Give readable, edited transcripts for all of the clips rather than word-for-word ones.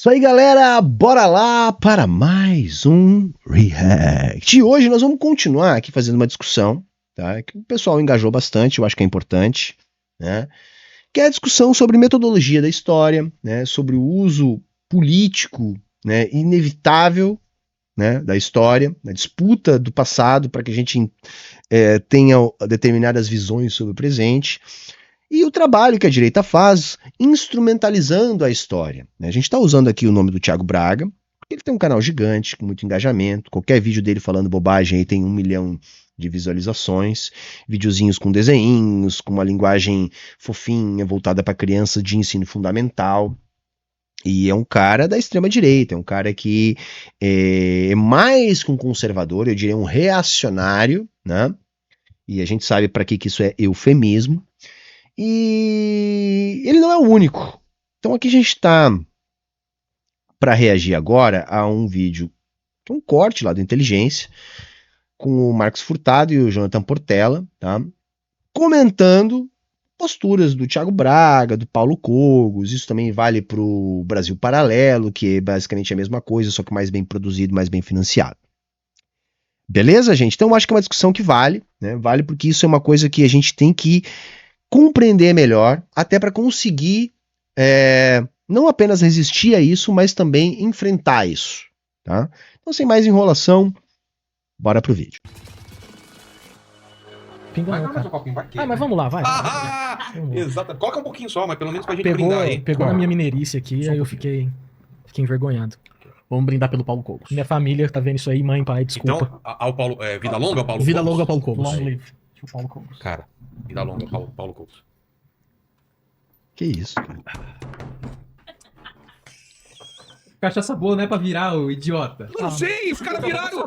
Isso aí, galera, bora lá para mais um React. E hoje nós vamos continuar aqui fazendo uma discussão, tá? Que o pessoal engajou bastante, eu acho que é importante, né? Que é a discussão sobre metodologia da história, né? Sobre o uso político, né? Inevitável, né? Da história, da disputa do passado para que a gente tenha determinadas visões sobre o presente. E o trabalho que a direita faz instrumentalizando a história. A gente está usando aqui o nome do Thiago Braga, porque ele tem um canal gigante, com muito engajamento. Qualquer vídeo dele falando bobagem aí tem 1 milhão de visualizações. Videozinhos com desenhinhos, com uma linguagem fofinha, voltada para criança de ensino fundamental. E é um cara da extrema-direita, é um cara que é mais que um conservador, eu diria um reacionário, né? E a gente sabe para que isso é eufemismo. E ele não é o único. Então aqui a gente está para reagir agora a um vídeo, um corte lá do Inteligência, com o Marcos Furtado e o Jonathan Portela, tá? Comentando posturas do Thiago Braga, do Paulo Cogos. Isso também vale para o Brasil Paralelo, que é basicamente a mesma coisa, só que mais bem produzido, mais bem financiado. Beleza, gente? Então eu acho que é uma discussão que vale, né? Vale porque isso é uma coisa que a gente tem que compreender melhor, até para conseguir não apenas resistir a isso, mas também enfrentar isso, tá? Então, sem mais enrolação, bora pro vídeo. Pinga não, cara. Mas vamos lá, vai. Exato. Coloca um pouquinho só, mas pelo menos pra gente brindar aí. Pegou na minha mineirice aqui, aí eu fiquei envergonhado. Vamos brindar pelo Paulo Cogos. Minha família tá vendo isso aí, mãe, pai, desculpa. Então, ao Paulo, vida longa ao Paulo Cogos? Vida longa ao Paulo Cogos. Long live to Paulo Cogos. Cara, vida longa ao Paulo Cogos. Que isso, cara? Cachaça boa não é pra virar, o idiota. Não sei, os caras viraram.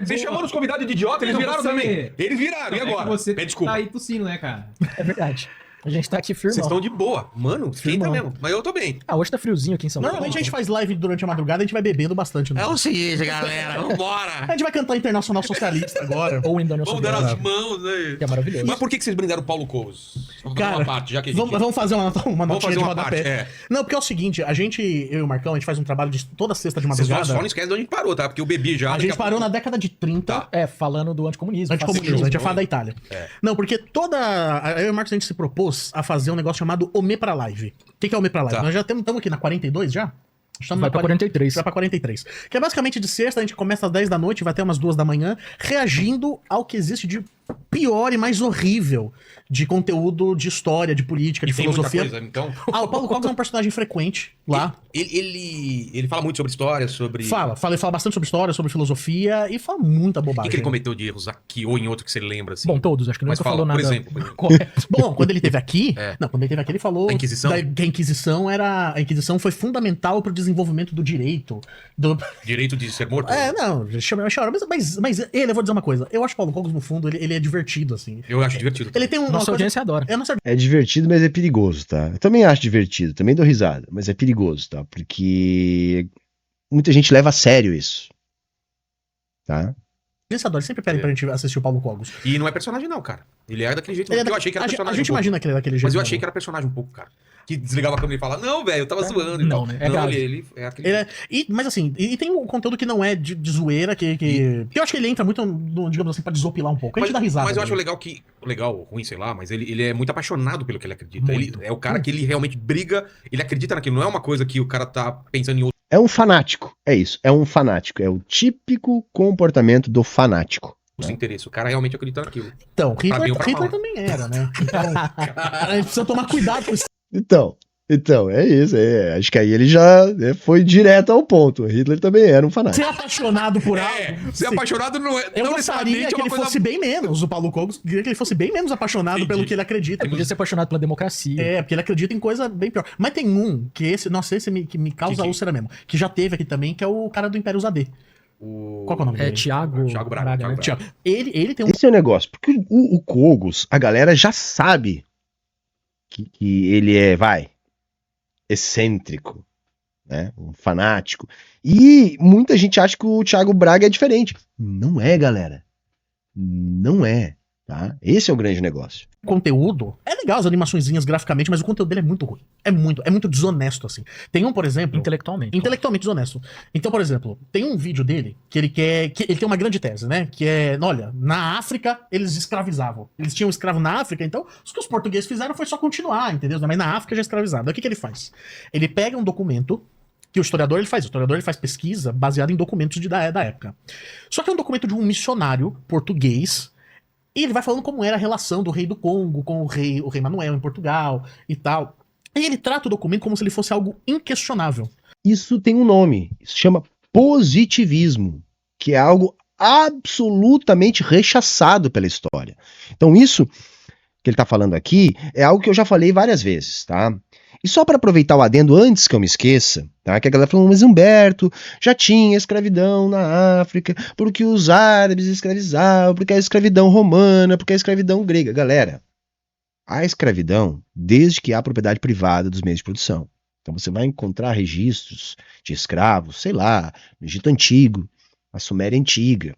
Você chamou os convidados de idiota, eles viraram também. Eles viraram, e agora? Você Pede desculpa. tá aí tossindo, né, cara? É verdade. A gente tá aqui Vocês firmão. estão de boa. Mano, esquenta mesmo. Mas eu tô bem. Ah, hoje tá friozinho aqui em São Paulo. Normalmente a gente faz live durante a madrugada, a gente vai bebendo bastante. Né? É o seguinte, galera, vambora. A gente vai cantar Internacional Socialista agora. Ou Indônia Vamos dar as mãos aí. Que é maravilhoso. Mas por que vocês brindaram o Paulo Cogos? Cara, uma parte, já que a gente... vamos fazer uma notinha fazer de uma rodapé. parte, Não, porque é o seguinte, eu e o Marcão, a gente faz um trabalho de toda sexta de Vocês madrugada. só não esquecem de onde a gente parou, tá? Porque eu bebi já. A gente parou na década de 30. Tá. Falando do anticomunismo. Anticomunismo, a gente ia fascismo. falar da Itália. Não, porque eu e o Marcos, a gente se propôs a fazer um negócio chamado Omê pra Live. O que é Omê pra Live? Tá. Nós já estamos aqui na 42 já? Estamos Vai na pra 43. Vai pra 43. Que é basicamente de sexta, a gente começa às 10 da noite, vai até umas 2 da manhã, reagindo ao que existe de pior e mais horrível de conteúdo de história, de política, de E tem muita filosofia. coisa, então... O Paulo Cogos é um personagem frequente lá. Ele fala muito sobre história, sobre... Ele fala bastante sobre história, sobre filosofia e fala muita O bobagem. que ele cometeu de erros aqui ou em outro que você lembra, assim? Bom, todos, acho que Mas nunca fala, falou nada. por exemplo. Correto. Bom, quando ele esteve aqui... É. Não, quando ele esteve aqui ele falou... Da Inquisição? Que a Inquisição foi fundamental pro desenvolvimento do direito. Direito de ser morto? Não, chama mas ele, eu vou dizer uma coisa. Eu acho o Paulo Cogos, no fundo, ele é divertido, assim. Eu acho divertido. Ele tem Nossa audiência adora. É divertido, mas é perigoso, tá? Eu também acho divertido, também dou risada, mas é perigoso, tá? Porque muita gente leva a sério isso, tá? Eles sempre pedem pra gente assistir o Paulo Cogos. E não é personagem não, cara. Ele é daquele jeito. Eu achei que era personagem A gente um pouco. imagina que ele é daquele jeito. Mas eu achei que era personagem um pouco, cara. Que desligava a câmera e falava, não, velho, eu tava zoando e não, tal. né? É grave. Ele é aquele... Mas assim, e tem um conteúdo que não é de zoeira, que eu acho que ele entra muito, digamos assim, pra desopilar um pouco. A gente dá risada. Mas eu acho dele. legal, ruim, sei lá, mas ele é muito apaixonado pelo que ele acredita. Muito. Ele é o cara que ele realmente briga, ele acredita naquilo. Não é uma coisa que o cara tá pensando em outro. É um fanático, é isso, é um fanático, é o típico comportamento do fanático. interesse. O cara realmente acredita naquilo. Então, Pra bem ou pra Hitler mal. também era, né? Então, a gente precisa tomar cuidado com isso. Então, é isso. Acho que aí ele já foi direto ao ponto. Hitler também era um fanático. Ser apaixonado por algo. Ser apaixonado não é. Eu não gostaria necessariamente que é uma ele coisa. fosse bem menos, o Paulo Cogos, queria que ele fosse bem menos apaixonado Entendi. pelo que ele acredita. Ele podia ser apaixonado pela democracia. Porque ele acredita em coisa bem pior. Mas tem um, que me causa Que? úlcera mesmo, que já teve aqui também, que é o cara do Império ZAD. Qual que é o nome dele? Thiago Braga. né? Thiago. Ele tem um... Esse é o negócio, porque o Cogos, a galera já sabe que ele é, excêntrico, né? Um fanático. E muita gente acha que o Thiago Braga é diferente. Não é, galera. Não é. Tá? Esse é o grande negócio. O conteúdo é legal, as animaçõezinhas graficamente, mas o conteúdo dele é muito ruim. É muito desonesto, assim. Tem um, por exemplo... Intelectualmente desonesto. Então, por exemplo, tem um vídeo dele que ele ele tem uma grande tese, né? Que é, olha, na África eles escravizavam. Eles tinham escravo na África, então o que os portugueses fizeram foi só continuar, entendeu? Mas na África já escravizavam. Daí o que ele faz? Ele pega um documento que o historiador ele faz pesquisa baseada em documentos da época. Só que é um documento de um missionário português. E ele vai falando como era a relação do rei do Congo com o rei Manuel em Portugal e tal. E ele trata o documento como se ele fosse algo inquestionável. Isso tem um nome, isso se chama positivismo, que é algo absolutamente rechaçado pela história. Então isso que ele está falando aqui é algo que eu já falei várias vezes, tá? E só para aproveitar o adendo antes que eu me esqueça, tá? Que a galera falou, mas Humberto, já tinha escravidão na África, porque os árabes escravizavam, porque a escravidão romana, porque a escravidão grega. Galera, há escravidão desde que há propriedade privada dos meios de produção. Então você vai encontrar registros de escravos, sei lá, no Egito Antigo, na Suméria Antiga.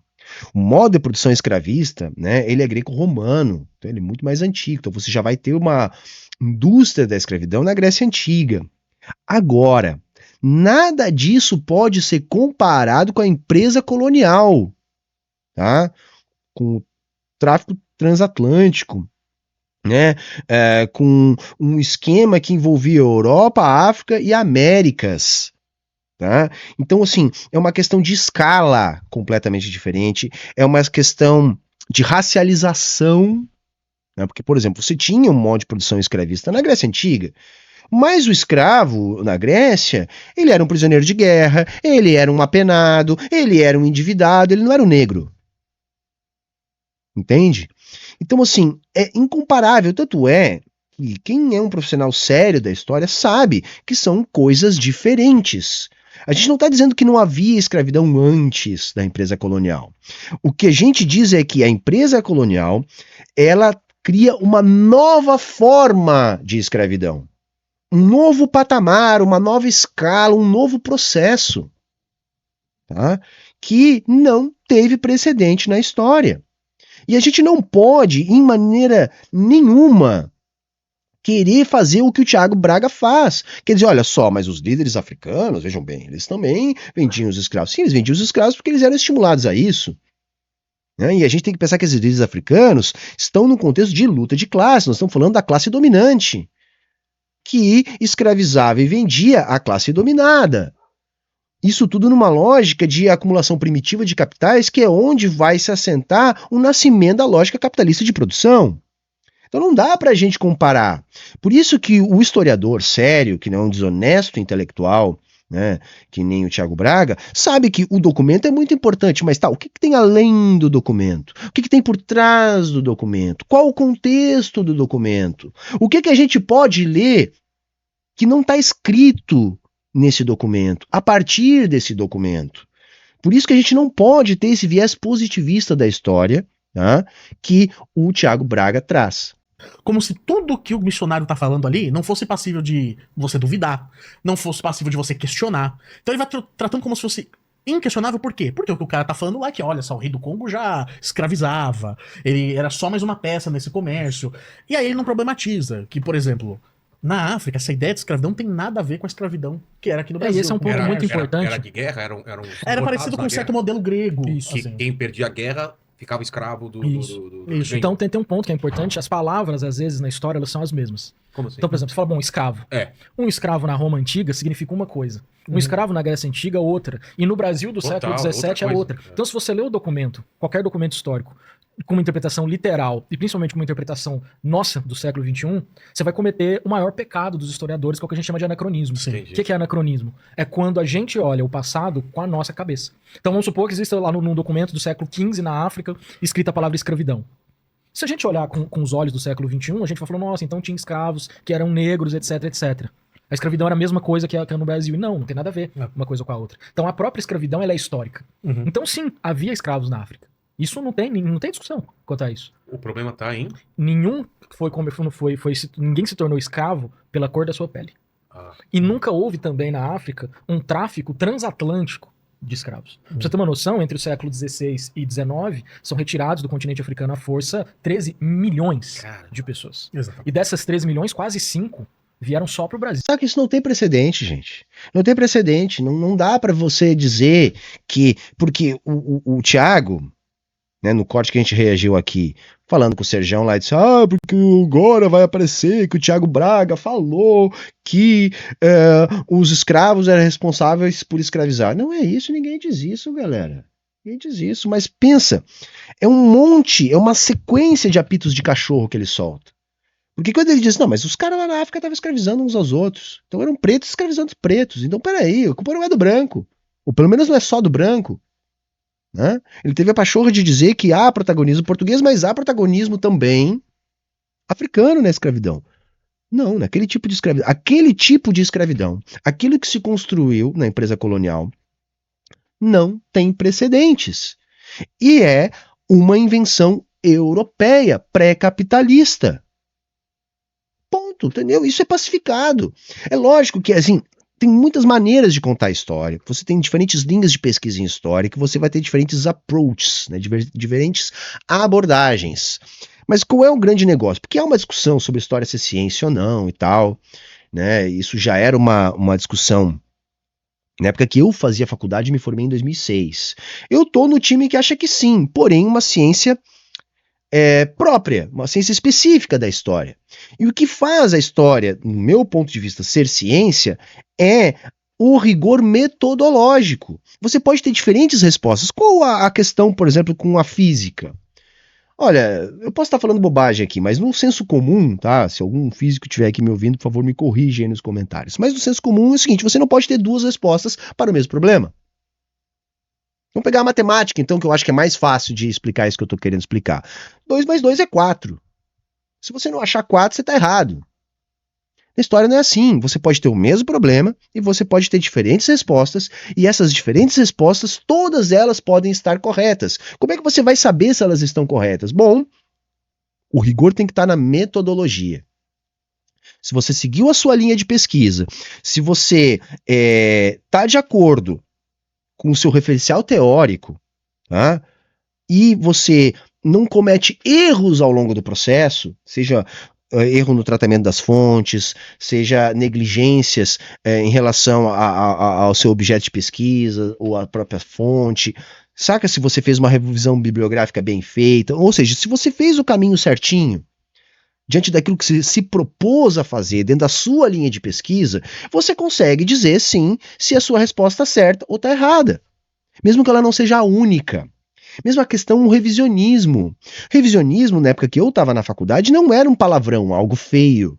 O modo de produção escravista, né, ele é greco-romano, então ele é muito mais antigo. Então você já vai ter uma indústria da escravidão na Grécia Antiga. Agora, nada disso pode ser comparado com a empresa colonial, tá? Com o tráfico transatlântico, né? Com um esquema que envolvia Europa, África e Américas. Tá? Então, assim, é uma questão de escala completamente diferente, é uma questão de racialização, né? Porque, por exemplo, você tinha um modo de produção escravista na Grécia Antiga, mas o escravo na Grécia, ele era um prisioneiro de guerra, ele era um apenado, ele era um endividado, ele não era um negro. Entende? Então, assim, é incomparável, tanto é que quem é um profissional sério da história sabe que são coisas diferentes. A gente não está dizendo que não havia escravidão antes da empresa colonial. O que a gente diz é que a empresa colonial, ela cria uma nova forma de escravidão. Um novo patamar, uma nova escala, um novo processo. Tá? Que não teve precedente na história. E a gente não pode, em maneira nenhuma, querer fazer o que o Thiago Braga faz. Quer dizer, olha só, mas os líderes africanos, vejam bem, eles também vendiam os escravos. Sim, eles vendiam os escravos porque eles eram estimulados a isso. Né? E a gente tem que pensar que esses líderes africanos estão num contexto de luta de classe. Nós estamos falando da classe dominante, que escravizava e vendia a classe dominada. Isso tudo numa lógica de acumulação primitiva de capitais, que é onde vai se assentar o nascimento da lógica capitalista de produção. Então não dá para a gente comparar. Por isso que o historiador sério, que não é um desonesto intelectual, né, que nem o Thiago Braga, sabe que o documento é muito importante, mas tá, o que tem além do documento? O que tem por trás do documento? Qual o contexto do documento? O que a gente pode ler que não está escrito nesse documento, a partir desse documento? Por isso que a gente não pode ter esse viés positivista da história, tá, que o Thiago Braga traz. Como se tudo que o missionário tá falando ali não fosse passível de você duvidar, não fosse passível de você questionar. Então ele vai tratando como se fosse inquestionável. Por quê? Porque o que o cara tá falando lá é que, olha só, o rei do Congo já escravizava, ele era só mais uma peça nesse comércio. E aí ele não problematiza que, por exemplo, na África, essa ideia de escravidão tem nada a ver com a escravidão que era aqui no Brasil. E esse é um ponto muito importante. Era de guerra? Era parecido com um certo modelo grego. Isso. Assim. Quem perdia a guerra ficava escravo do Isso. Então tem um ponto que é importante. As palavras, às vezes, na história, elas são as mesmas. Como assim? Então, por exemplo, você fala, bom, escravo. Um escravo na Roma Antiga significa uma coisa. Um escravo na Grécia Antiga, outra. E no Brasil do século XVII é outra. Então, se você lê o documento, qualquer documento histórico, com uma interpretação literal, e principalmente com uma interpretação nossa, do século XXI, você vai cometer o maior pecado dos historiadores, que é o que a gente chama de anacronismo. O que é anacronismo? É quando a gente olha o passado com a nossa cabeça. Então vamos supor que exista lá num documento do século XV na África, escrita a palavra escravidão. Se a gente olhar com os olhos do século XXI, a gente vai falar, nossa, então tinha escravos que eram negros, etc, etc. A escravidão era a mesma coisa que no Brasil. E não tem nada a ver uma coisa com a outra. Então a própria escravidão, ela é histórica. Então sim, havia escravos na África. Isso não tem discussão quanto a isso. O problema tá em... Ninguém se tornou escravo pela cor da sua pele. E nunca houve também na África um tráfico transatlântico de escravos. Pra você ter uma noção, entre o século XVI e XIX, são retirados do continente africano à força 13 milhões de pessoas. Exatamente. E dessas 13 milhões, quase 5 vieram só pro Brasil. Só que isso não tem precedente, gente. Não tem precedente. Não dá pra você dizer que... Porque o Thiago, né, no corte que a gente reagiu aqui, falando com o Serjão lá, disse, porque agora vai aparecer que o Thiago Braga falou que os escravos eram responsáveis por escravizar. Não é isso, ninguém diz isso, galera. Ninguém diz isso, mas pensa, é uma sequência de apitos de cachorro que ele solta. Porque quando ele diz, não, mas os caras lá na África estavam escravizando uns aos outros. Então eram pretos escravizando pretos. Então peraí, a culpa não é do branco. Ou pelo menos não é só do branco. Né? Ele teve a pachorra de dizer que há protagonismo português, mas há protagonismo também africano na escravidão. Não, naquele tipo de escravidão. Aquele tipo de escravidão, aquilo que se construiu na empresa colonial, não tem precedentes. E é uma invenção europeia, pré-capitalista. Ponto, entendeu? Isso é pacificado. É lógico que, assim, tem muitas maneiras de contar a história. Você tem diferentes linhas de pesquisa em história, que você vai ter diferentes approaches, né, diferentes abordagens. Mas qual é o grande negócio? Porque há uma discussão sobre história ser ciência ou não e tal, né? Isso já era uma discussão na época que eu fazia faculdade e me formei em 2006. Eu tô no time que acha que sim, porém uma ciência própria, uma ciência específica da história. E o que faz a história, no meu ponto de vista, ser ciência é o rigor metodológico. Você pode ter diferentes respostas. Qual a questão, por exemplo, com a física? Olha, eu posso estar falando bobagem aqui, mas no senso comum, tá? Se algum físico estiver aqui me ouvindo, por favor, me corrija aí nos comentários. Mas no senso comum é o seguinte, você não pode ter duas respostas para o mesmo problema. Vamos pegar a matemática, então, que eu acho que é mais fácil de explicar isso que eu estou querendo explicar. 2 mais 2 é 4. Se você não achar 4, você está errado. Na história não é assim. Você pode ter o mesmo problema e você pode ter diferentes respostas, e essas diferentes respostas, todas elas podem estar corretas. Como é que você vai saber se elas estão corretas? Bom, o rigor tem que estar na metodologia. Se você seguiu a sua linha de pesquisa, se você está de acordo com o seu referencial teórico, tá? E você não comete erros ao longo do processo, seja erro no tratamento das fontes, seja negligências em relação ao seu objeto de pesquisa ou à própria fonte, saca, se você fez uma revisão bibliográfica bem feita, ou seja, se você fez o caminho certinho, diante daquilo que você se propôs a fazer dentro da sua linha de pesquisa, você consegue dizer sim se a sua resposta está certa ou está errada. Mesmo que ela não seja a única. Mesmo a questão do revisionismo. Revisionismo, na época que eu estava na faculdade, não era um palavrão, algo feio.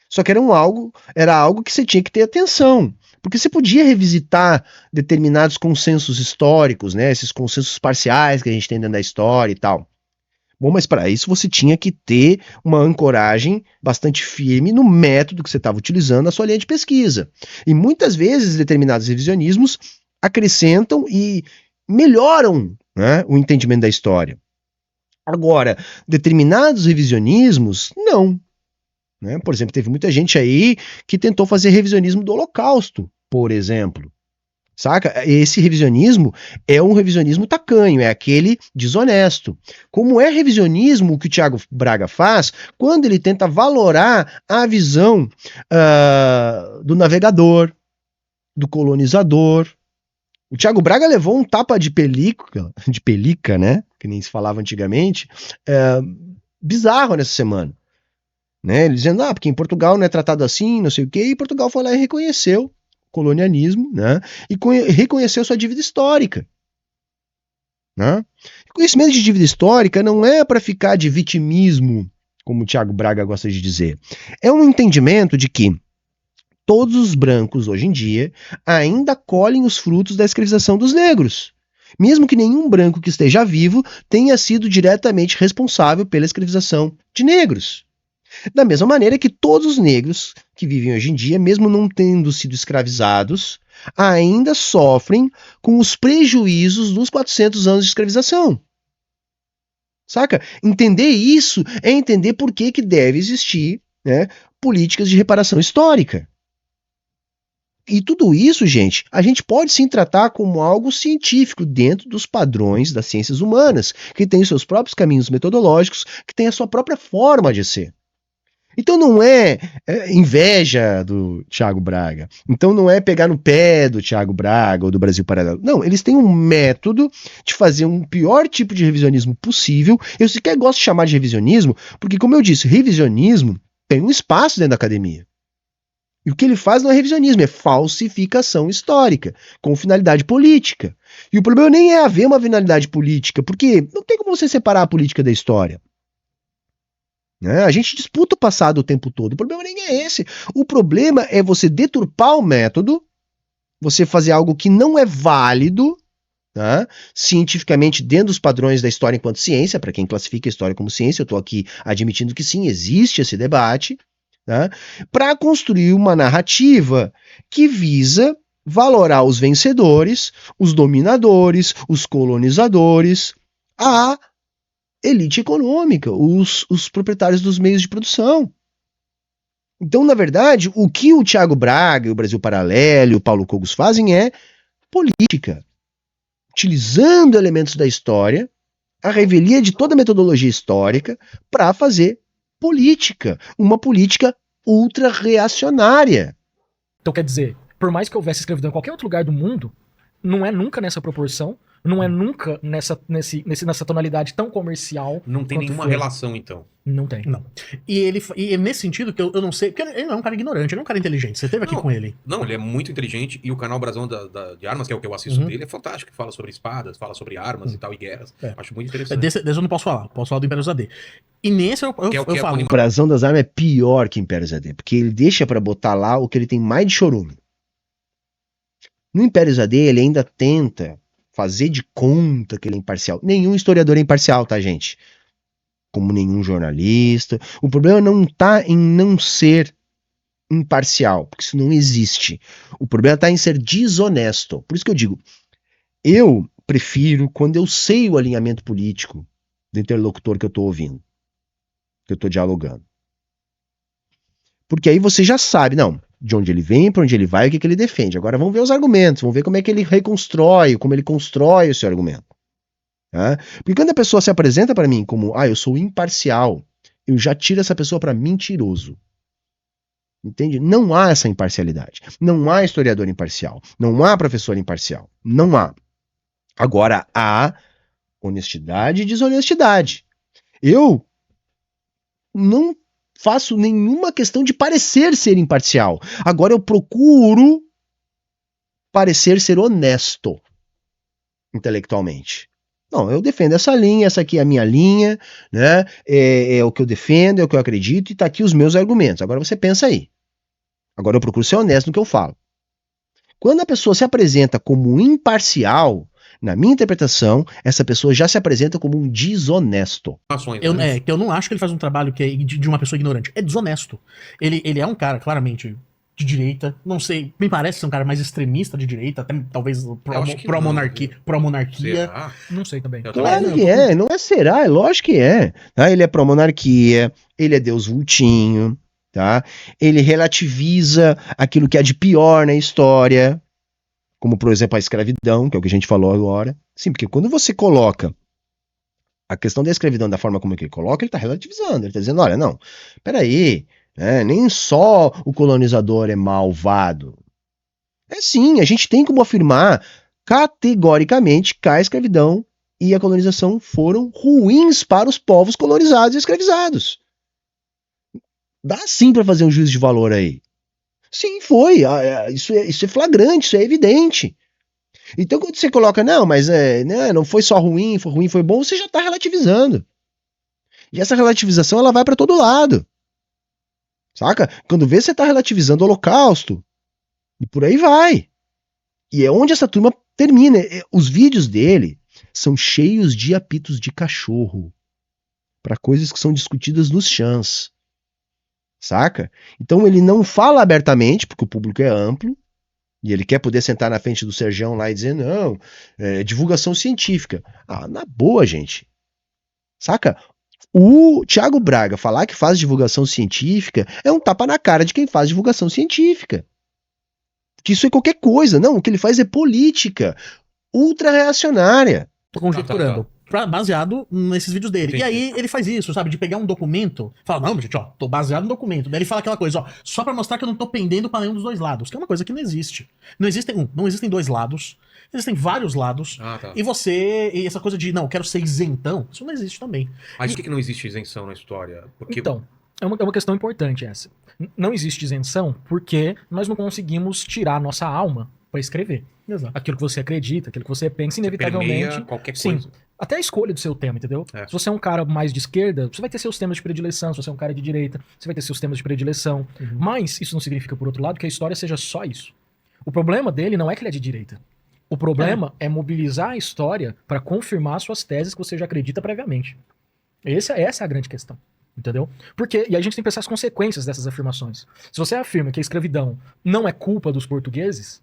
Só que era algo que você tinha que ter atenção. Porque você podia revisitar determinados consensos históricos, né? Esses consensos parciais que a gente tem dentro da história e tal. Bom, mas para isso você tinha que ter uma ancoragem bastante firme no método que você estava utilizando na sua linha de pesquisa. E muitas vezes determinados revisionismos acrescentam e melhoram, né, o entendimento da história. Agora, determinados revisionismos, não. Né? Por exemplo, teve muita gente aí que tentou fazer revisionismo do Holocausto, por exemplo. Saca? Esse revisionismo é um revisionismo tacanho, é aquele desonesto. Como é revisionismo o que o Thiago Braga faz quando ele tenta valorar a visão do navegador, do colonizador. O Thiago Braga levou um tapa de pelica, né? Que nem se falava antigamente, bizarro nessa semana. Né? Ele dizendo, porque em Portugal não é tratado assim, não sei o quê, e Portugal foi lá e reconheceu colonialismo, né? E reconheceu sua dívida histórica. Né? Reconhecimento de dívida histórica não é para ficar de vitimismo, como o Thiago Braga gosta de dizer. É um entendimento de que todos os brancos, hoje em dia, ainda colhem os frutos da escravização dos negros. Mesmo que nenhum branco que esteja vivo tenha sido diretamente responsável pela escravização de negros. Da mesma maneira que todos os negros que vivem hoje em dia, mesmo não tendo sido escravizados, ainda sofrem com os prejuízos dos 400 anos de escravização. Saca? Entender isso é entender por que deve existir, né, políticas de reparação histórica. E tudo isso, gente, a gente pode sim tratar como algo científico dentro dos padrões das ciências humanas, que tem os seus próprios caminhos metodológicos, que tem a sua própria forma de ser. Então não é inveja do Thiago Braga. Então não é pegar no pé do Thiago Braga ou do Brasil Paralelo. Não, eles têm um método de fazer um pior tipo de revisionismo possível. Eu sequer gosto de chamar de revisionismo, porque, como eu disse, revisionismo tem um espaço dentro da academia. E o que ele faz não é revisionismo, é falsificação histórica, com finalidade política. E o problema nem é haver uma finalidade política, porque não tem como você separar a política da história. Né? A gente disputa o passado o tempo todo, o problema nem é esse. O problema é você deturpar o método, você fazer algo que não é válido, tá? Cientificamente dentro dos padrões da história enquanto ciência, para quem classifica a história como ciência, eu estou aqui admitindo que sim, existe esse debate, tá? Para construir uma narrativa que visa valorar os vencedores, os dominadores, os colonizadores, a elite econômica, os proprietários dos meios de produção. Então, na verdade, o que o Thiago Braga, o Brasil Paralelo e o Paulo Cogos fazem é política, utilizando elementos da história, a revelia de toda a metodologia histórica, para fazer política, uma política ultra-reacionária. Então, quer dizer, por mais que houvesse escravidão em qualquer outro lugar do mundo, não é nunca nessa proporção, não é nunca nessa tonalidade tão comercial. Não tem nenhuma relação, então. Não tem. Não. E nesse sentido, que eu não sei, porque ele não é um cara ignorante, ele é um cara inteligente. Você esteve aqui com ele. Não, ele é muito inteligente e o canal Brasão de Armas, que é o que eu assisto dele, é fantástico. Fala sobre espadas, fala sobre armas e tal, e guerras. Acho muito interessante. Desse eu não posso falar. Posso falar do Império ZD. E nesse eu falo. O Brasão das Armas é pior que Império ZD, porque ele deixa pra botar lá o que ele tem mais de chorume. No Império ZD, ele ainda tenta fazer de conta que ele é imparcial. Nenhum historiador é imparcial, tá, gente? Como nenhum jornalista. O problema não tá em não ser imparcial, porque isso não existe. O problema tá em ser desonesto. Por isso que eu digo, eu prefiro quando eu sei o alinhamento político do interlocutor que eu tô ouvindo, que eu tô dialogando. Porque aí você já sabe, não, de onde ele vem, para onde ele vai, o que ele defende. Agora vamos ver os argumentos, vamos ver como é que ele reconstrói, como ele constrói o seu argumento. Tá? Porque quando a pessoa se apresenta para mim como, eu sou imparcial, eu já tiro essa pessoa para mentiroso. Entende? Não há essa imparcialidade. Não há historiador imparcial. Não há professor imparcial. Não há. Agora, há honestidade e desonestidade. Eu não faço nenhuma questão de parecer ser imparcial. Agora eu procuro parecer ser honesto intelectualmente. Não, eu defendo essa linha, essa aqui é a minha linha, né? É o que eu defendo, é o que eu acredito, e tá aqui os meus argumentos. Agora você pensa aí. Agora eu procuro ser honesto no que eu falo. Quando a pessoa se apresenta como imparcial, na minha interpretação, essa pessoa já se apresenta como um desonesto. Eu não acho que ele faz um trabalho que é de uma pessoa ignorante. É desonesto. Ele é um cara, claramente, de direita. Não sei, me parece ser um cara mais extremista de direita, até talvez pró-monarquia. Não sei também. Claro que é, não é será, é lógico que é. Tá? Ele é pró-monarquia, ele é Deus vultinho, tá? Ele relativiza aquilo que há de pior na história, como, por exemplo, a escravidão, que é o que a gente falou agora. Sim, porque quando você coloca a questão da escravidão da forma como ele coloca, ele está relativizando. Ele está dizendo, olha, não, peraí, nem só o colonizador é malvado. É sim, a gente tem como afirmar categoricamente que a escravidão e a colonização foram ruins para os povos colonizados e escravizados. Dá sim para fazer um juízo de valor aí. Sim, foi. Isso é flagrante, isso é evidente. Então, quando você coloca, não, mas não foi só ruim, foi bom, você já está relativizando. E essa relativização, ela vai para todo lado. Saca? Quando vê, você está relativizando o Holocausto. E por aí vai. E é onde essa turma termina. Os vídeos dele são cheios de apitos de cachorro. Para coisas que são discutidas nos chãs. Saca? Então ele não fala abertamente, porque o público é amplo, e ele quer poder sentar na frente do Serjão lá e dizer, não, divulgação científica. Na boa, gente. Saca? O Thiago Braga falar que faz divulgação científica é um tapa na cara de quem faz divulgação científica. que isso é qualquer coisa. Não, o que ele faz é política ultra-reacionária. Tô conjecturando. Baseado nesses vídeos dele. Entendi. E aí ele faz isso, sabe? De pegar um documento, fala, não, gente, ó, tô baseado no documento. Daí ele fala aquela coisa, ó, só pra mostrar que eu não tô pendendo pra nenhum dos dois lados. Que é uma coisa que não existe. Não existem dois lados. Existem vários lados. Tá. E essa coisa de, não, eu quero ser isentão, isso não existe também. Mas por que não existe isenção na história? Porque... Então, é uma questão importante essa. Não existe isenção porque nós não conseguimos tirar a nossa alma pra escrever. Exato. Aquilo que você acredita, aquilo que você pensa, inevitavelmente. permeia qualquer Sim. coisa. Até a escolha do seu tema, entendeu? É. Se você é um cara mais de esquerda, você vai ter seus temas de predileção. Se você é um cara de direita, você vai ter seus temas de predileção. Mas isso não significa, por outro lado, que a história seja só isso. O problema dele não é que ele é de direita. O problema é mobilizar a história para confirmar suas teses que você já acredita previamente. Essa é a grande questão. Entendeu? Porque, e a gente tem que pensar as consequências dessas afirmações. Se você afirma que a escravidão não é culpa dos portugueses,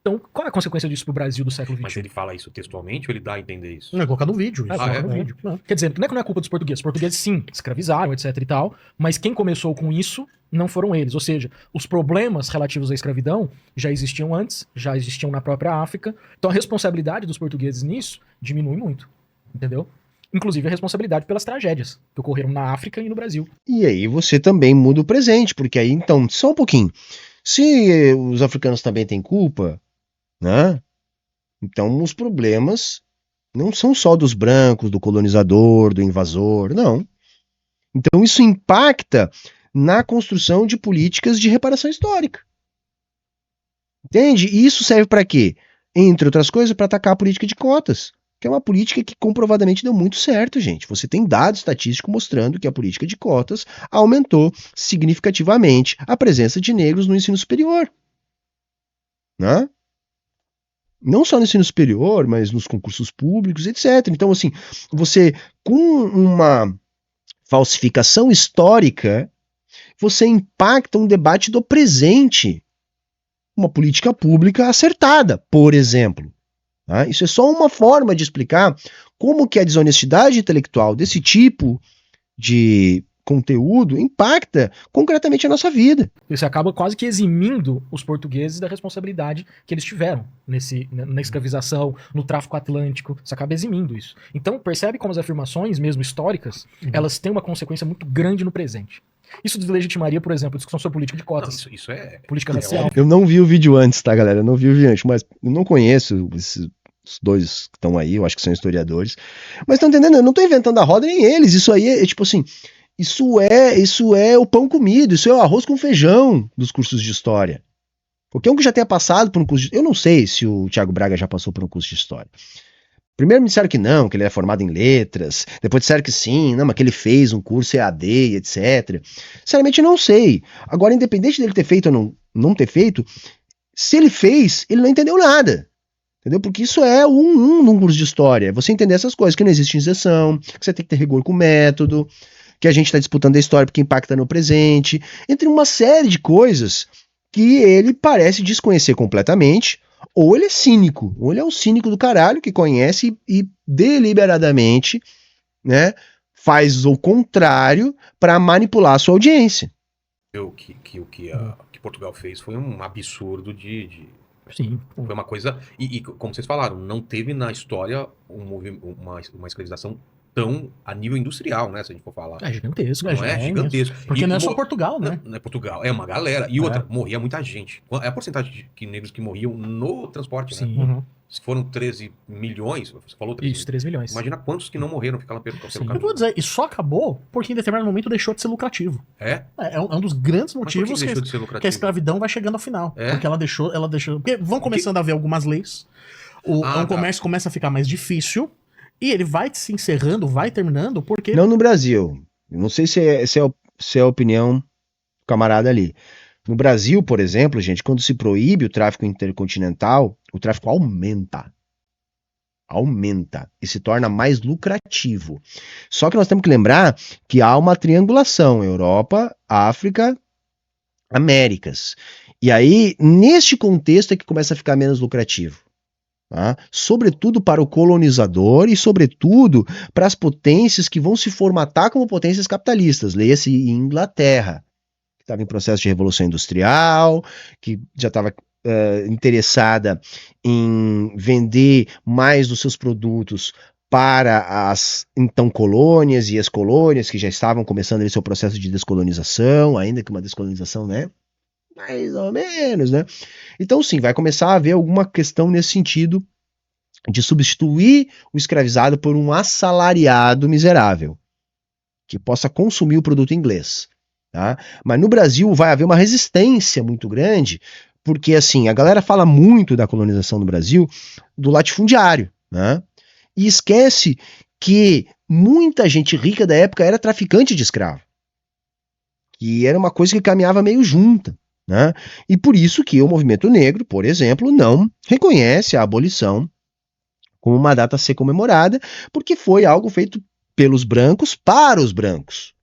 então qual é a consequência disso pro Brasil do século XXI? Mas ele fala isso textualmente ou ele dá a entender isso? Não é colocar no vídeo. Isso. Colocar no vídeo. Quer dizer, não é que não é culpa dos portugueses. Os portugueses, sim, escravizaram, etc e tal, mas quem começou com isso não foram eles. Ou seja, os problemas relativos à escravidão já existiam antes, já existiam na própria África. Então a responsabilidade dos portugueses nisso diminui muito. Entendeu? Inclusive a responsabilidade pelas tragédias que ocorreram na África e no Brasil. E aí você também muda o presente, porque aí, então, só um pouquinho. Se os africanos também têm culpa, né? Então os problemas não são só dos brancos, do colonizador, do invasor, não. Então isso impacta na construção de políticas de reparação histórica. Entende? E isso serve para quê? Entre outras coisas, para atacar a política de cotas, que é uma política que comprovadamente deu muito certo, gente. Você tem dados estatísticos mostrando que a política de cotas aumentou significativamente a presença de negros no ensino superior. Né? Não só no ensino superior, mas nos concursos públicos, etc. Então, assim, você, com uma falsificação histórica, você impacta um debate do presente. Uma política pública acertada, por exemplo. Tá? Isso é só uma forma de explicar como que a desonestidade intelectual desse tipo de conteúdo impacta concretamente a nossa vida. Você acaba quase que eximindo os portugueses da responsabilidade que eles tiveram na escravização, no tráfico atlântico. Você acaba eximindo isso. Então, percebe como as afirmações, mesmo históricas, elas têm uma consequência muito grande no presente. Isso deslegitimaria, por exemplo, a discussão sobre política de cotas. Não, isso é... Política racial. Eu não vi o vídeo antes, tá, galera? Eu não vi o vídeo antes, mas eu não conheço esses dois que estão aí, eu acho que são historiadores. Mas estão entendendo? Eu não tô inventando a roda, nem eles. Isso aí é tipo assim... Isso é o pão comido, isso é o arroz com feijão dos cursos de história. Qualquer um que já tenha passado por um curso de... Eu não sei se o Thiago Braga já passou por um curso de história. Primeiro me disseram que não, que ele é formado em letras. Depois disseram que sim, não, mas que ele fez um curso EAD, etc. Sinceramente, não sei. Agora, independente dele ter feito ou não ter feito, se ele fez, ele não entendeu nada. Entendeu? Porque isso é num curso de história. Você entender essas coisas, que não existe isenção, que você tem que ter rigor com o método, que a gente está disputando a história porque impacta no presente, entre uma série de coisas que ele parece desconhecer completamente, ou ele é cínico, ou ele é um cínico do caralho que conhece e deliberadamente, né, faz o contrário para manipular a sua audiência. O que Portugal fez foi um absurdo Sim. Foi uma coisa... E como vocês falaram, não teve na história uma escravização tão a nível industrial, né? Se a gente for falar. É gigantesco. Não é gigantesco. Porque não é só Portugal, né? Não é Portugal, é uma galera. E outra, morria muita gente. É a porcentagem de negros que morriam no transporte, Sim. né? Uhum. Se foram 13 milhões, você falou 13 Isso, 3 milhões. Imagina quantos que não morreram, ficaram pelo caminho. Eu vou dizer, e só acabou porque em determinado momento deixou de ser lucrativo. É? É um dos grandes Mas por que motivos deixou de ser lucrativo? que a escravidão vai chegando ao final. É? Porque ela deixou. Porque vão começando a haver algumas leis. O comércio começa a ficar mais difícil. E ele vai se encerrando, vai terminando, porque... Não no Brasil. Não sei se é a opinião do camarada ali. No Brasil, por exemplo, gente, quando se proíbe o tráfico intercontinental, o tráfico aumenta. Aumenta. E se torna mais lucrativo. Só que nós temos que lembrar que há uma triangulação. Europa, África, Américas. E aí, neste contexto é que começa a ficar menos lucrativo. Tá? Sobretudo para o colonizador e sobretudo para as potências que vão se formatar como potências capitalistas. Leia-se Inglaterra, que estava em processo de revolução industrial, que já estava interessada em vender mais dos seus produtos para as então colônias e as colônias que já estavam começando esse seu processo de descolonização, ainda que uma descolonização, né, mais ou menos, né? Então sim, vai começar a haver alguma questão nesse sentido de substituir o escravizado por um assalariado miserável que possa consumir o produto inglês, tá? Mas no Brasil vai haver uma resistência muito grande, porque assim, a galera fala muito da colonização no Brasil do latifundiário, né? E esquece que muita gente rica da época era traficante de escravo. Que era uma coisa que caminhava meio junta, né? E por isso que o movimento negro, por exemplo, não reconhece a abolição como uma data a ser comemorada, porque foi algo feito pelos brancos para os brancos.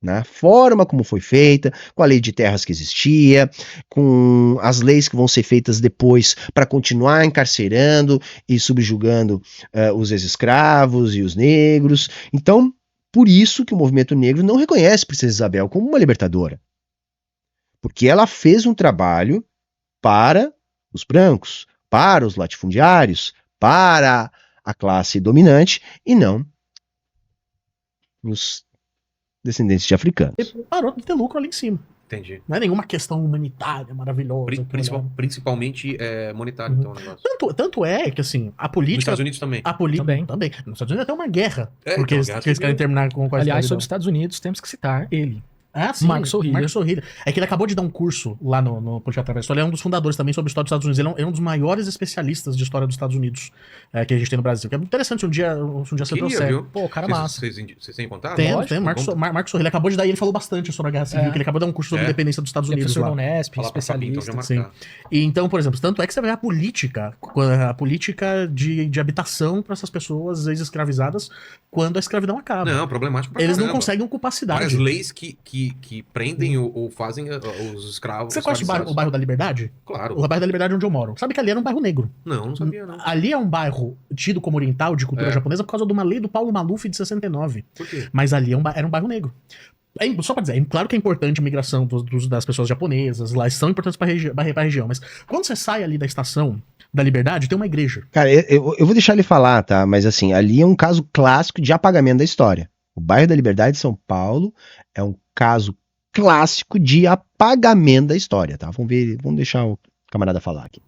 Na forma como foi feita, com a lei de terras que existia, com as leis que vão ser feitas depois para continuar encarcerando e subjugando os ex-escravos e os negros. Então, por isso que o movimento negro não reconhece Princesa Isabel como uma libertadora. Porque ela fez um trabalho para os brancos, para os latifundiários, para a classe dominante e não os descendentes de africanos. Ele parou de ter lucro ali em cima. Entendi. Não é nenhuma questão humanitária maravilhosa. Principalmente monetário, então, o negócio. Tanto é que, assim, a política... Nos Estados Unidos também. A política também. Nos Estados Unidos até uma guerra. Porque então, eles querem terminar com a Aliás, sobre os Estados Unidos, temos que citar ele. Ah, sim. Marcos Sorrilha. É que ele acabou de dar um curso lá no Política Através da História. Ele é um dos fundadores também sobre a história dos Estados Unidos. Ele é um dos maiores especialistas de história dos Estados Unidos que a gente tem no Brasil. Que é muito interessante um dia você trouxer. Pô, cara massa. Vocês têm contato? Tem. Marcos Sorrilha acabou de dar e ele falou bastante sobre a Guerra Civil, que ele acabou de dar um curso sobre a independência dos Estados Unidos. Professor lá. da Unesp, especialista. Sim. E então, por exemplo, tanto é que você vê a política de habitação para essas pessoas ex-escravizadas quando a escravidão acaba. Não, problemático pra Eles caramba. não conseguem ocupar a cidade. Várias leis que prendem ou fazem os escravos. Você conhece o bairro da Liberdade? Claro. O bairro da Liberdade onde eu moro. Sabe que ali era um bairro negro. Não sabia, não. Ali é um bairro tido como oriental, de cultura japonesa, por causa de uma lei do Paulo Maluf de 69. Por quê? Mas ali era um bairro negro. Só pra dizer, claro que é importante a migração das pessoas japonesas, lá são importantes pra região, mas quando você sai ali da estação da Liberdade, tem uma igreja. Cara, eu vou deixar ele falar, tá? Mas assim, ali é um caso clássico de apagamento da história. O bairro da Liberdade de São Paulo é um caso clássico de apagamento da história, tá? Vamos deixar o camarada falar aqui.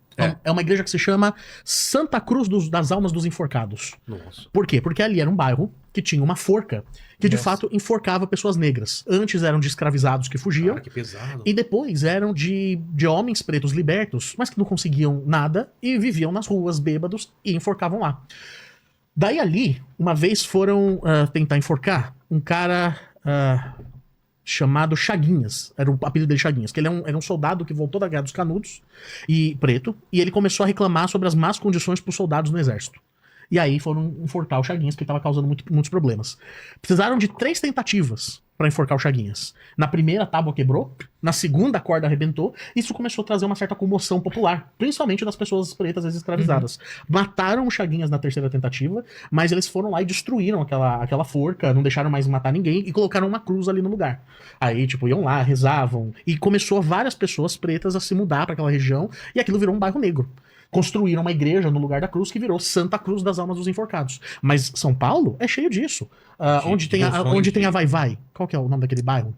É uma igreja que se chama Santa Cruz das Almas dos Enforcados. Nossa. Por quê? Porque ali era um bairro que tinha uma forca que de fato enforcava pessoas negras. Antes eram de escravizados que fugiam. Cara, que pesado. E depois eram de homens pretos libertos, mas que não conseguiam nada e viviam nas ruas bêbados e enforcavam lá. Daí ali, uma vez foram tentar enforcar um cara chamado Chaguinhas. Era o apelido dele Chaguinhas, que ele era um soldado que voltou da Guerra dos Canudos, e preto, e ele começou a reclamar sobre as más condições para os soldados no exército. E aí foram enforcar o Chaguinhas, porque ele estava causando muitos problemas. Precisaram de 3 tentativas para enforcar o Chaguinhas. Na primeira, a tábua quebrou. Na segunda, a corda arrebentou. Isso começou a trazer uma certa comoção popular, principalmente das pessoas pretas ex-escravizadas. Mataram o Chaguinhas na terceira tentativa, mas eles foram lá e destruíram aquela forca, não deixaram mais matar ninguém e colocaram uma cruz ali no lugar. Aí, iam lá, rezavam. E começou várias pessoas pretas a se mudar para aquela região e aquilo virou um bairro negro. Construíram uma igreja no lugar da cruz que virou Santa Cruz das Almas dos Enforcados. Mas São Paulo é cheio disso. Onde tem a Vai-Vai? Qual que é o nome daquele bairro?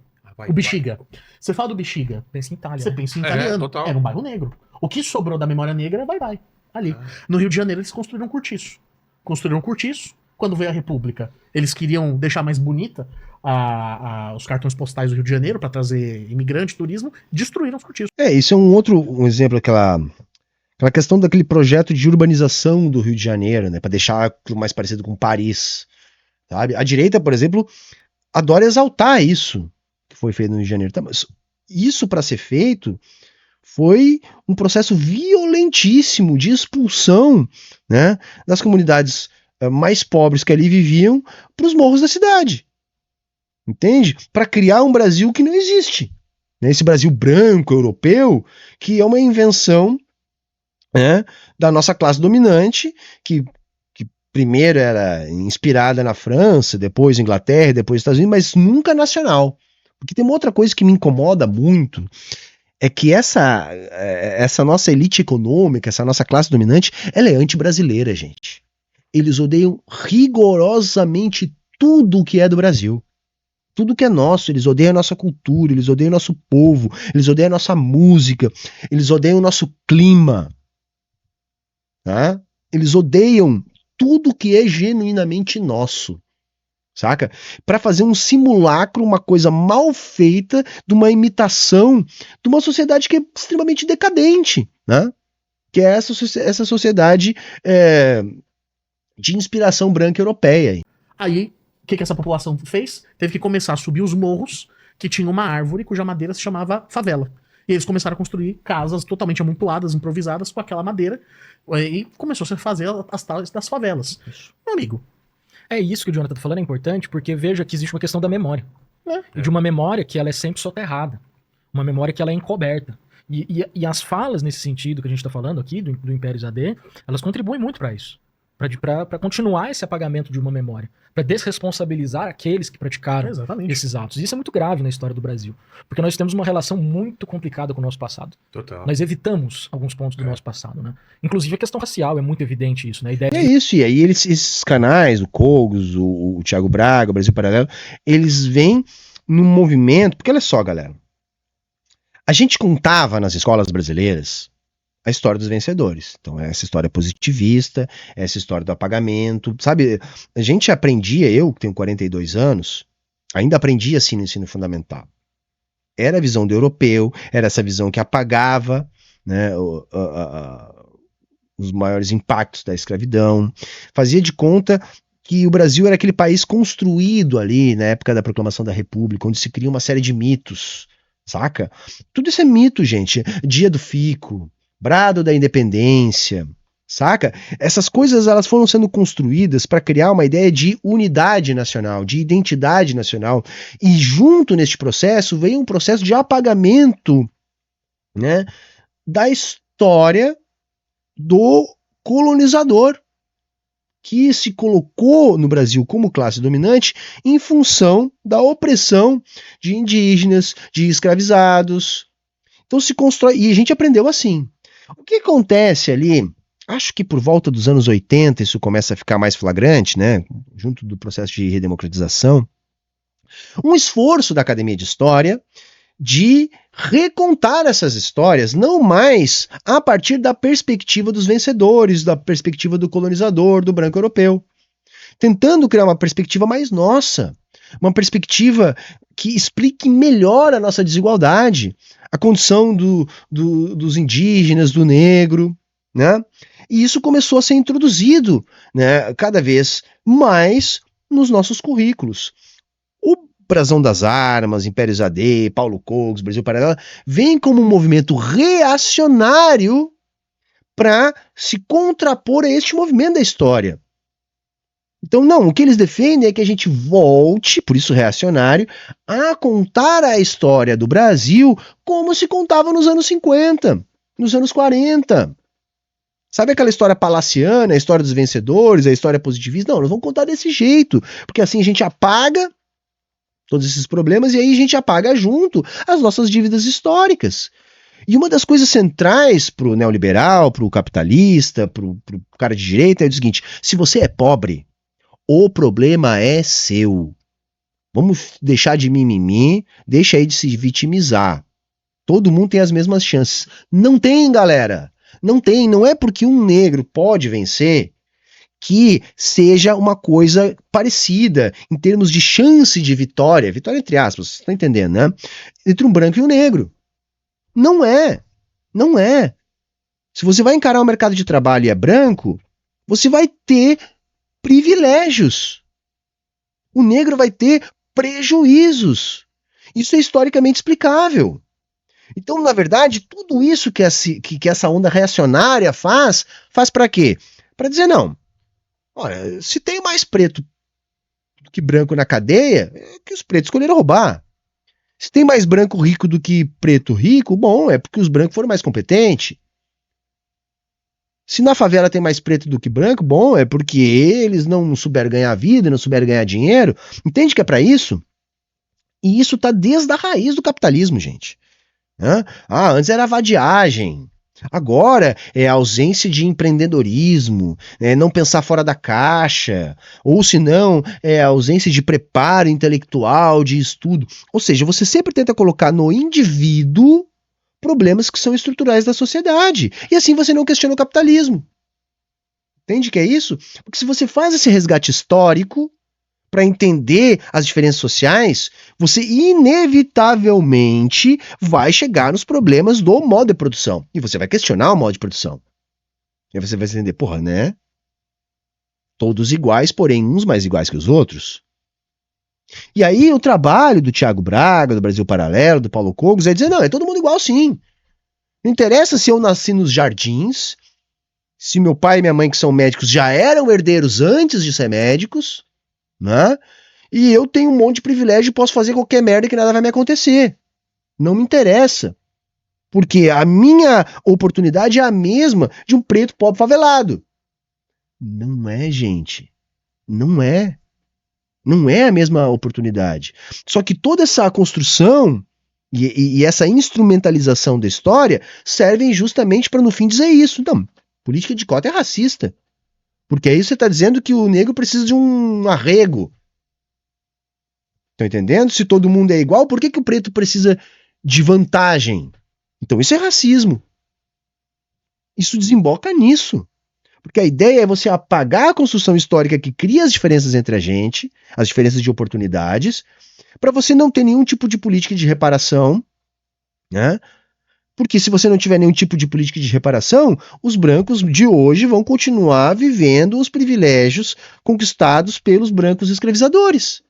O Bexiga. Você fala do Bexiga, pensa em Itália. Você pensa em italiano. Total. Era um bairro negro. O que sobrou da memória negra é Vai-Vai. Ali. No Rio de Janeiro eles construíram um cortiço. Quando veio a República, eles queriam deixar mais bonita os cartões postais do Rio de Janeiro para trazer imigrante, turismo. Destruíram os cortiços. Isso é um exemplo daquela questão daquele projeto de urbanização do Rio de Janeiro, né, para deixar aquilo mais parecido com Paris, sabe? A direita, por exemplo, adora exaltar isso que foi feito no Rio de Janeiro. Mas isso, para ser feito, foi um processo violentíssimo de expulsão, né, das comunidades mais pobres que ali viviam para os morros da cidade, entende? Para criar um Brasil que não existe, né? Esse Brasil branco, europeu, que é uma invenção da nossa classe dominante, que primeiro era inspirada na França, depois Inglaterra, depois Estados Unidos, mas nunca nacional. Porque tem uma outra coisa que me incomoda muito, é que essa nossa elite econômica, essa nossa classe dominante, ela é anti-brasileira, gente. Eles odeiam rigorosamente tudo que é do Brasil. Tudo que é nosso, eles odeiam a nossa cultura, eles odeiam o nosso povo, eles odeiam a nossa música, eles odeiam o nosso clima. Tá? Eles odeiam tudo que é genuinamente nosso. Saca? Para fazer um simulacro, uma coisa mal feita, de uma imitação de uma sociedade que é extremamente decadente, né? Que é essa sociedade de inspiração branca europeia. Aí, o que essa população fez? Teve que começar a subir os morros que tinha uma árvore cuja madeira se chamava favela. E eles começaram a construir casas totalmente amontoadas, improvisadas com aquela madeira, e começou a fazer as tais das favelas. Meu amigo, é isso que o Jonathan tá falando, é importante, porque veja que existe uma questão da memória. E de uma memória que ela é sempre soterrada. Uma memória que ela é encoberta. E as falas nesse sentido que a gente tá falando aqui, do Império ZAD, elas contribuem muito para isso. Para continuar esse apagamento de uma memória. Para desresponsabilizar aqueles que praticaram esses atos. E isso é muito grave na história do Brasil. Porque nós temos uma relação muito complicada com o nosso passado. Total. Nós evitamos alguns pontos do nosso passado, né? Inclusive a questão racial, é muito evidente isso, né? A ideia É isso, e aí esses canais, o Cogos, o Thiago Braga, o Brasil Paralelo, eles vêm num movimento, porque olha só, galera, a gente contava nas escolas brasileiras a história dos vencedores. Então, essa história positivista, essa história do apagamento, sabe? A gente aprendia, eu que tenho 42 anos, ainda aprendi assim no ensino fundamental. Era a visão do europeu, era essa visão que apagava, né, os maiores impactos da escravidão, fazia de conta que o Brasil era aquele país construído ali na época da proclamação da República, onde se cria uma série de mitos, saca? Tudo isso é mito, gente. Dia do Fico, Brado da Independência, saca? Essas coisas elas foram sendo construídas para criar uma ideia de unidade nacional, de identidade nacional, e junto neste processo veio um processo de apagamento, né, da história do colonizador, que se colocou no Brasil como classe dominante em função da opressão de indígenas, de escravizados. Então se constrói, e a gente aprendeu assim. O que acontece ali, acho que por volta dos anos 80 isso começa a ficar mais flagrante, né, junto do processo de redemocratização, um esforço da Academia de História de recontar essas histórias, não mais a partir da perspectiva dos vencedores, da perspectiva do colonizador, do branco europeu, tentando criar uma perspectiva mais nossa, uma perspectiva que explique melhor a nossa desigualdade, a condição dos indígenas, do negro, né? E isso começou a ser introduzido, né, cada vez mais nos nossos currículos. O Brasão das Armas, Império ZAD, Paulo Cogos, Brasil Paralelo, vem como um movimento reacionário para se contrapor a este movimento da história. Então, não, o que eles defendem é que a gente volte, por isso reacionário, a contar a história do Brasil como se contava nos anos 50, nos anos 40. Sabe aquela história palaciana, a história dos vencedores, a história positivista? Não, nós vamos contar desse jeito, porque assim a gente apaga todos esses problemas e aí a gente apaga junto as nossas dívidas históricas. E uma das coisas centrais para o neoliberal, para o capitalista, para o cara de direita é o seguinte: se você é pobre, o problema é seu. Vamos deixar de mimimi, deixa aí de se vitimizar. Todo mundo tem as mesmas chances. Não tem, galera. Não tem. Não é porque um negro pode vencer que seja uma coisa parecida em termos de chance de vitória. Vitória entre aspas, você está entendendo, né? Entre um branco e um negro. Não é. Não é. Se você vai encarar o mercado de trabalho e é branco, você vai ter privilégios. O negro vai ter prejuízos. Isso é historicamente explicável. Então, na verdade, tudo isso que essa onda reacionária faz para quê? Para dizer, não, olha, se tem mais preto do que branco na cadeia, é que os pretos escolheram roubar. Se tem mais branco rico do que preto rico, bom, é porque os brancos foram mais competentes. Se na favela tem mais preto do que branco, bom, é porque eles não souberam ganhar a vida, não souberam ganhar dinheiro. Entende que é para isso? E isso tá desde a raiz do capitalismo, gente. Antes era vadiagem. Agora é ausência de empreendedorismo, não pensar fora da caixa, ou se não, é ausência de preparo intelectual, de estudo. Ou seja, você sempre tenta colocar no indivíduo problemas que são estruturais da sociedade. E assim você não questiona o capitalismo. Entende que é isso? Porque se você faz esse resgate histórico para entender as diferenças sociais, você inevitavelmente vai chegar nos problemas do modo de produção. E você vai questionar o modo de produção. E aí você vai entender, porra, né? Todos iguais, porém uns mais iguais que os outros. E aí o trabalho do Thiago Braga, do Brasil Paralelo, do Paulo Cogos, é dizer, não, é todo mundo igual sim. Não interessa se eu nasci nos jardins, se meu pai e minha mãe, que são médicos, já eram herdeiros antes de ser médicos, né? E eu tenho um monte de privilégio e posso fazer qualquer merda que nada vai me acontecer. Não me interessa. Porque a minha oportunidade é a mesma de um preto pobre favelado. Não é, gente. Não é. Não é a mesma oportunidade. Só que toda essa construção e essa instrumentalização da história servem justamente para no fim dizer isso. Não, política de cota é racista. Porque aí você está dizendo que o negro precisa de um arrego. Estão entendendo? Se todo mundo é igual, por que o preto precisa de vantagem? Então isso é racismo. Isso desemboca nisso. Porque a ideia é você apagar a construção histórica que cria as diferenças entre a gente, as diferenças de oportunidades, para você não ter nenhum tipo de política de reparação, né? Porque se você não tiver nenhum tipo de política de reparação, os brancos de hoje vão continuar vivendo os privilégios conquistados pelos brancos escravizadores.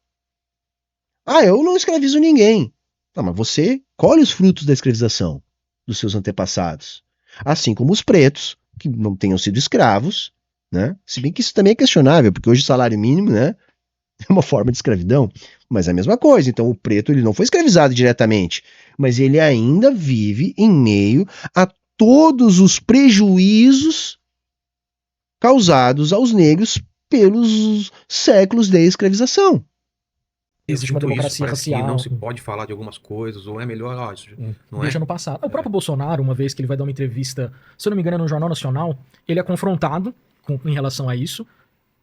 Eu não escravizo ninguém. Mas você colhe os frutos da escravização dos seus antepassados. Assim como os pretos, que não tenham sido escravos, né? Se bem que isso também é questionável, porque hoje o salário mínimo, né, é uma forma de escravidão, mas é a mesma coisa. Então o preto ele não foi escravizado diretamente, mas ele ainda vive em meio a todos os prejuízos causados aos negros pelos séculos de escravização. Existe uma democracia racial. Não se pode falar de algumas coisas, ou é melhor... Deixa no passado. O próprio Bolsonaro, uma vez que ele vai dar uma entrevista, se eu não me engano, no Jornal Nacional, ele é confrontado em relação a isso.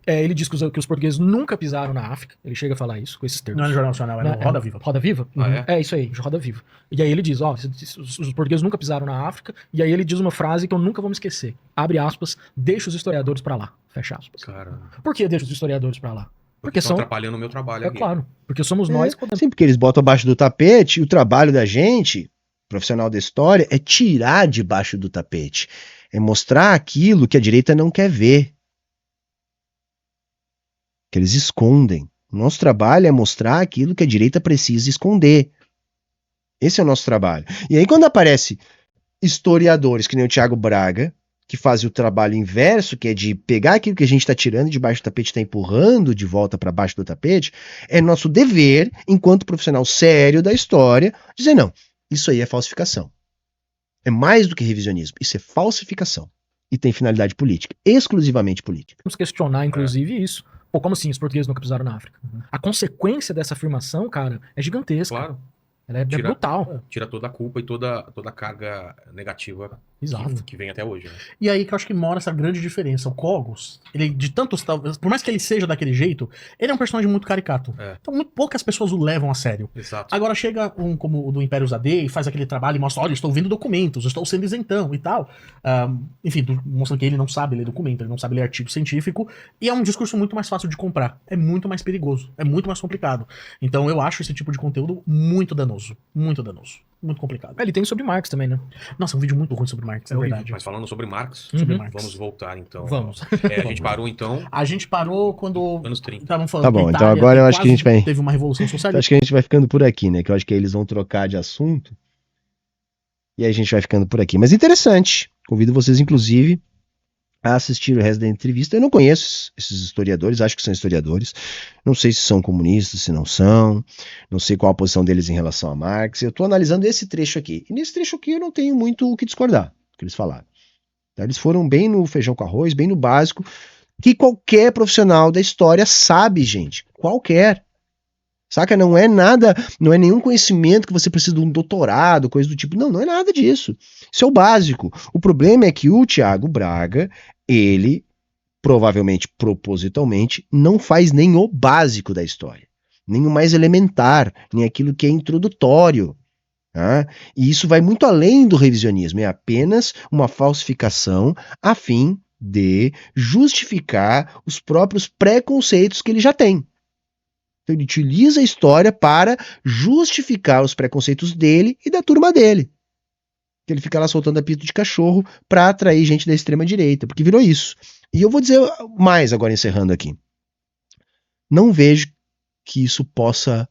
Ele diz que os portugueses nunca pisaram na África. Ele chega a falar isso, com esses termos. Não é no Jornal Nacional, é no Roda Viva. Roda Viva? É isso aí, Roda Viva. E aí ele diz, os portugueses nunca pisaram na África, e aí ele diz uma frase que eu nunca vou me esquecer. Abre aspas, deixa os historiadores pra lá. Fecha aspas. Caramba. Por que deixa os historiadores pra lá? Porque estão atrapalhando o meu trabalho aqui. Claro, porque somos nós... Sim, porque eles botam abaixo do tapete, e o trabalho da gente, profissional da história, é tirar debaixo do tapete. É mostrar aquilo que a direita não quer ver. Que eles escondem. O nosso trabalho é mostrar aquilo que a direita precisa esconder. Esse é o nosso trabalho. E aí quando aparece historiadores, que nem o Thiago Braga, que fazem o trabalho inverso, que é de pegar aquilo que a gente está tirando debaixo do tapete e está empurrando de volta para baixo do tapete, é nosso dever, enquanto profissional sério da história, dizer não, isso aí é falsificação. É mais do que revisionismo, isso é falsificação. E tem finalidade política, exclusivamente política. Vamos questionar, inclusive, isso. Pô, como assim os portugueses nunca pisaram na África? A consequência dessa afirmação, cara, é gigantesca. Claro. Ela é brutal. Tira toda a culpa e toda a carga negativa que vem até hoje. Né? E aí que eu acho que mora essa grande diferença. O Cogos, ele de tantos... Por mais que ele seja daquele jeito, ele é um personagem muito caricato. Então muito poucas pessoas o levam a sério. Exato. Agora chega um como o do Império Zadê e faz aquele trabalho e mostra, olha, estou vendo documentos, estou sendo isentão e tal. Enfim, mostrando que ele não sabe ler documento, ele não sabe ler artigo científico. E é um discurso muito mais fácil de comprar. É muito mais perigoso. É muito mais complicado. Então eu acho esse tipo de conteúdo muito danoso. Muito danoso. Muito complicado. Ele tem sobre Marx também, né? Nossa, um vídeo muito ruim sobre Marx, é verdade. Mas falando sobre Marx, vamos voltar então. Vamos. A gente parou então... A gente parou quando... Anos 30. Estavam falando Tá bom, que então Itália agora eu acho que a gente vai... Teve uma revolução socialista. Acho que a gente vai ficando por aqui, né? Que eu acho que aí eles vão trocar de assunto. E aí a gente vai ficando por aqui. Mas interessante. Convido vocês, inclusive, a assistir o resto da entrevista. Eu não conheço esses historiadores, acho que são historiadores. Não sei se são comunistas, se não são. Não sei qual a posição deles em relação a Marx. Eu estou analisando esse trecho aqui. E nesse trecho aqui eu não tenho muito o que discordar do que eles falaram. Tá? Eles foram bem no feijão com arroz, bem no básico, que qualquer profissional da história sabe, gente. Qualquer. Saca? Não é nada, não é nenhum conhecimento que você precisa de um doutorado, coisa do tipo. Não, não é nada disso. Isso é o básico. O problema é que o Thiago Braga, ele, provavelmente, propositalmente, não faz nem o básico da história. Nem o mais elementar, nem aquilo que é introdutório. Tá? E isso vai muito além do revisionismo. É apenas uma falsificação a fim de justificar os próprios preconceitos que ele já tem. Então ele utiliza a história para justificar os preconceitos dele e da turma dele. Ele fica lá soltando apito de cachorro para atrair gente da extrema direita, porque virou isso. E eu vou dizer mais agora, encerrando aqui. Não vejo que isso possa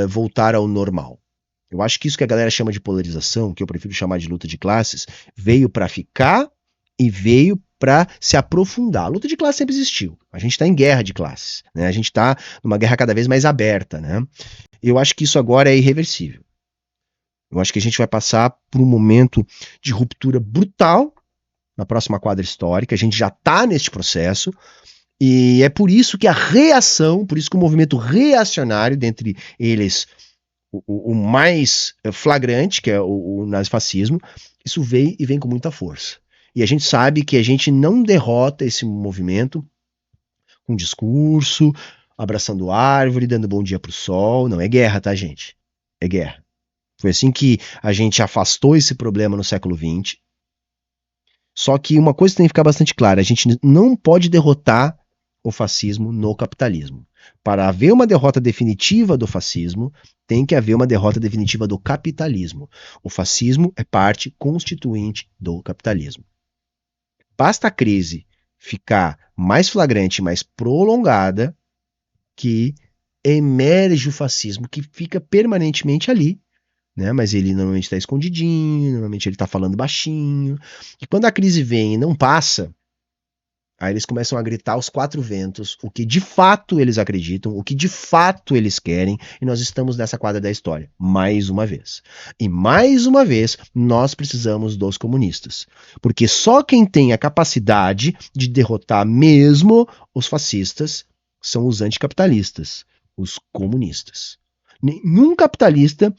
voltar ao normal. Eu acho que isso que a galera chama de polarização, que eu prefiro chamar de luta de classes, veio para ficar e veio para se aprofundar. A luta de classe sempre existiu. A gente está em guerra de classes, né? A gente está numa guerra cada vez mais aberta, né? Eu acho que isso agora é irreversível. Eu acho que a gente vai passar por um momento de ruptura brutal na próxima quadra histórica. A gente já está neste processo e é por isso que a reação, por isso que o movimento reacionário, dentre eles o mais flagrante, que é o nazifascismo, isso veio e vem com muita força. E a gente sabe que a gente não derrota esse movimento com discurso, abraçando árvore, dando bom dia pro sol. Não, é guerra, tá, gente? É guerra. Foi assim que a gente afastou esse problema no século XX. Só que uma coisa tem que ficar bastante clara, a gente não pode derrotar o fascismo no capitalismo. Para haver uma derrota definitiva do fascismo, tem que haver uma derrota definitiva do capitalismo. O fascismo é parte constituinte do capitalismo. Basta a crise ficar mais flagrante, mais prolongada, que emerge o fascismo, que fica permanentemente ali, né? Mas ele normalmente está escondidinho, normalmente ele está falando baixinho. E quando a crise vem e não passa, aí eles começam a gritar aos quatro ventos o que de fato eles acreditam, o que de fato eles querem, e nós estamos nessa quadra da história, mais uma vez. E mais uma vez, nós precisamos dos comunistas. Porque só quem tem a capacidade de derrotar mesmo os fascistas são os anticapitalistas, os comunistas. Nenhum capitalista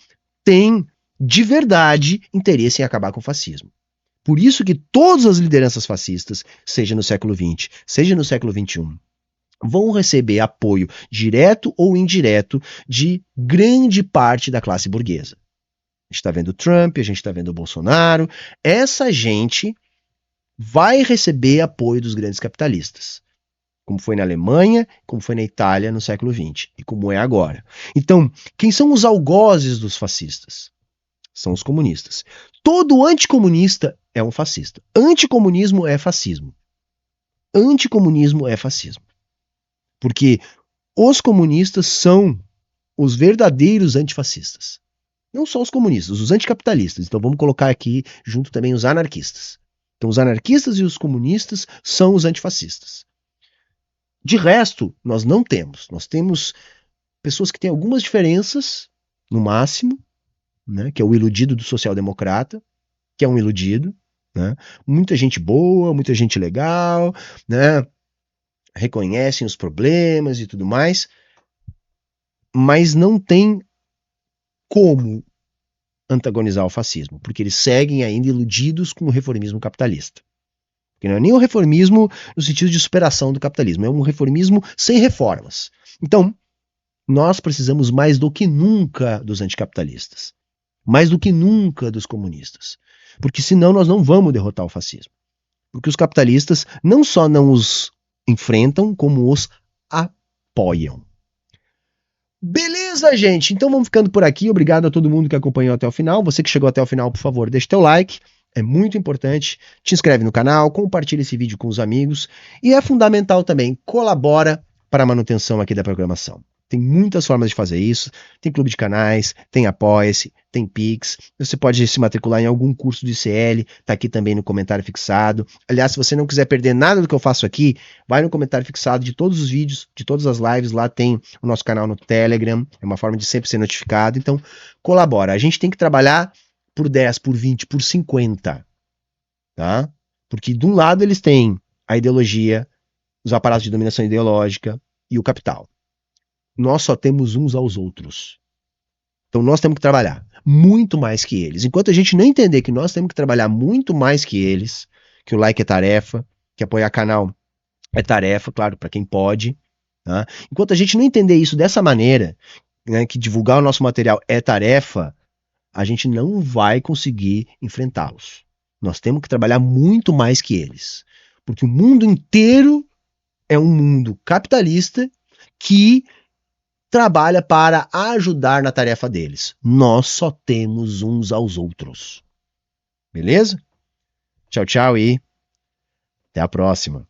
tem de verdade interesse em acabar com o fascismo. Por isso que todas as lideranças fascistas, seja no século XX, seja no século XXI, vão receber apoio direto ou indireto de grande parte da classe burguesa. A gente está vendo Trump, a gente está vendo o Bolsonaro. Essa gente vai receber apoio dos grandes capitalistas, como foi na Alemanha, como foi na Itália no século XX e como é agora. Então, quem são os algozes dos fascistas? São os comunistas. Todo anticomunista é um fascista. Anticomunismo é fascismo. Anticomunismo é fascismo. Porque os comunistas são os verdadeiros antifascistas. Não só os comunistas, os anticapitalistas. Então vamos colocar aqui junto também os anarquistas. Então os anarquistas e os comunistas são os antifascistas. De resto, nós não temos. Nós temos pessoas que têm algumas diferenças, no máximo, né, que é o iludido do social-democrata, que é um iludido, né, muita gente boa, muita gente legal, né, reconhecem os problemas e tudo mais, mas não tem como antagonizar o fascismo, porque eles seguem ainda iludidos com o reformismo capitalista. Que não é nem o reformismo no sentido de superação do capitalismo, é um reformismo sem reformas. Então, nós precisamos mais do que nunca dos anticapitalistas. Mais do que nunca dos comunistas. Porque senão nós não vamos derrotar o fascismo. Porque os capitalistas não só não os enfrentam, como os apoiam. Beleza, gente? Então vamos ficando por aqui. Obrigado a todo mundo que acompanhou até o final. Você que chegou até o final, por favor, deixa teu like. É muito importante. Te inscreve no canal, compartilha esse vídeo com os amigos. E é fundamental também, colabora para a manutenção aqui da programação. Tem muitas formas de fazer isso. Tem clube de canais, tem Apoia-se, tem Pix. Você pode se matricular em algum curso de ICL, tá aqui também no comentário fixado. Aliás, se você não quiser perder nada do que eu faço aqui, vai no comentário fixado de todos os vídeos, de todas as lives. Lá tem o nosso canal no Telegram. É uma forma de sempre ser notificado. Então, colabora. A gente tem que trabalhar por 10, por 20, por 50. Tá? Porque de um lado eles têm a ideologia, os aparatos de dominação ideológica e o capital. nós só temos uns aos outros. Então nós temos que trabalhar muito mais que eles. Enquanto a gente não entender que nós temos que trabalhar muito mais que eles, que o like é tarefa, que apoiar canal é tarefa, claro, para quem pode. Tá? Enquanto a gente não entender isso dessa maneira, né, que divulgar o nosso material é tarefa, a gente não vai conseguir enfrentá-los. Nós temos que trabalhar muito mais que eles. Porque o mundo inteiro é um mundo capitalista que trabalha para ajudar na tarefa deles. Nós só temos uns aos outros. Beleza? Tchau, tchau e até a próxima.